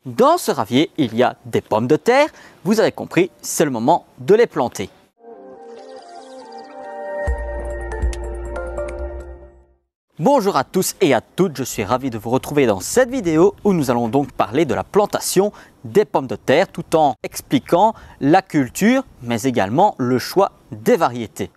Dans ce ravier, il y a des pommes de terre. Vous avez compris, c'est le moment de les planter. Bonjour à tous et à toutes, je suis ravi de vous retrouver dans cette vidéo où nous allons donc parler de la plantation des pommes de terre tout en expliquant la culture mais également le choix des variétés.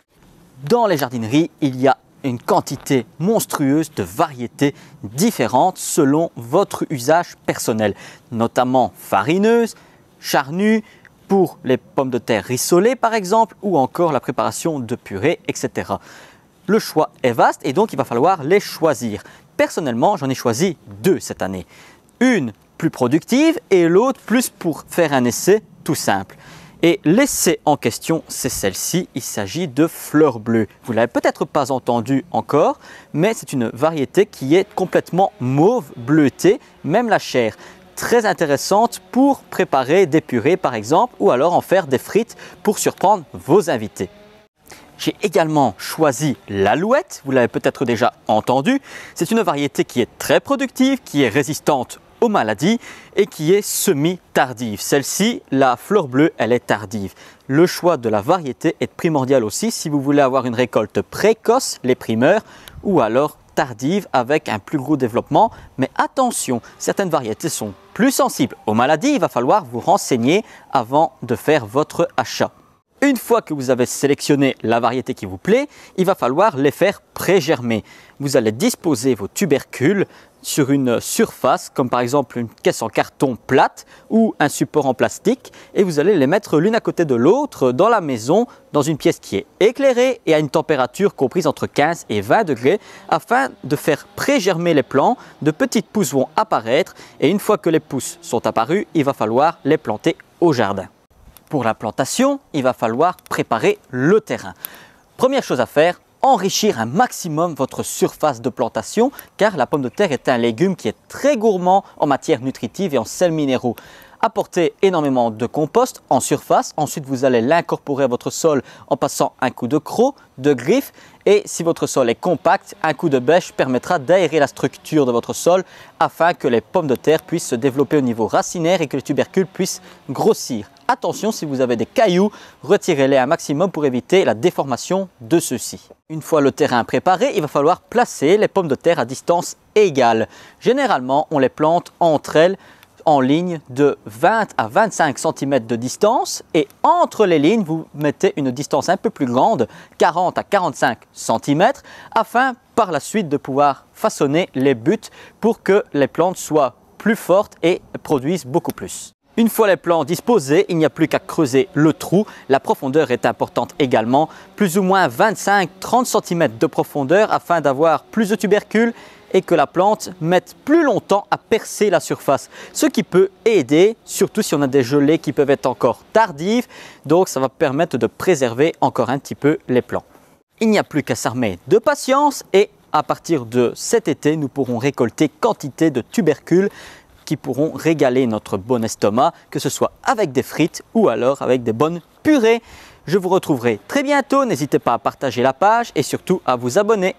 Dans les jardineries, il y a une quantité monstrueuse de variétés différentes selon votre usage personnel, notamment farineuses, charnues, pour les pommes de terre rissolées par exemple, ou encore la préparation de purée, etc. Le choix est vaste et donc il va falloir les choisir. Personnellement, j'en ai choisi deux cette année. Une plus productive et l'autre plus pour faire un essai tout simple. Et l'essai en question, c'est celle-ci. Il s'agit de fleurs bleues. Vous ne l'avez peut-être pas entendu encore, mais c'est une variété qui est complètement mauve bleutée, même la chair. Très intéressante pour préparer des purées par exemple, ou alors en faire des frites pour surprendre vos invités. J'ai également choisi l'alouette, vous l'avez peut-être déjà entendu. C'est une variété qui est très productive, qui est résistante aux maladies et qui est semi-tardive. Celle-ci, la fleur bleue, elle est tardive. Le choix de la variété est primordial aussi si vous voulez avoir une récolte précoce, les primeurs, ou alors tardive avec un plus gros développement. Mais attention, certaines variétés sont plus sensibles aux maladies, il va falloir vous renseigner avant de faire votre achat. Une fois que vous avez sélectionné la variété qui vous plaît, il va falloir les faire pré-germer. Vous allez disposer vos tubercules sur une surface, comme par exemple une caisse en carton plate ou un support en plastique, et vous allez les mettre l'une à côté de l'autre dans la maison, dans une pièce qui est éclairée et à une température comprise entre 15 et 20 degrés, afin de faire pré-germer les plants. De petites pousses vont apparaître et une fois que les pousses sont apparues, il va falloir les planter au jardin. Pour la plantation, il va falloir préparer le terrain. Première chose à faire, enrichir un maximum votre surface de plantation car la pomme de terre est un légume qui est très gourmand en matière nutritive et en sels minéraux. Apportez énormément de compost en surface, ensuite vous allez l'incorporer à votre sol en passant un coup de croc, de griffe, et si votre sol est compact, un coup de bêche permettra d'aérer la structure de votre sol afin que les pommes de terre puissent se développer au niveau racinaire et que les tubercules puissent grossir. Attention, si vous avez des cailloux, retirez-les un maximum pour éviter la déformation de ceux-ci. Une fois le terrain préparé, il va falloir placer les pommes de terre à distance égale. Généralement, on les plante entre elles en ligne de 20 à 25 cm de distance et entre les lignes, vous mettez une distance un peu plus grande, 40 à 45 cm, afin par la suite de pouvoir façonner les buts pour que les plantes soient plus fortes et produisent beaucoup plus. Une fois les plants disposés, il n'y a plus qu'à creuser le trou. La profondeur est importante également, plus ou moins 25-30 cm de profondeur afin d'avoir plus de tubercules et que la plante mette plus longtemps à percer la surface. Ce qui peut aider, surtout si on a des gelées qui peuvent être encore tardives. Donc ça va permettre de préserver encore un petit peu les plants. Il n'y a plus qu'à s'armer de patience et à partir de cet été, nous pourrons récolter quantité de tubercules qui pourront régaler notre bon estomac, que ce soit avec des frites ou alors avec des bonnes purées. Je vous retrouverai très bientôt, n'hésitez pas à partager la page et surtout à vous abonner.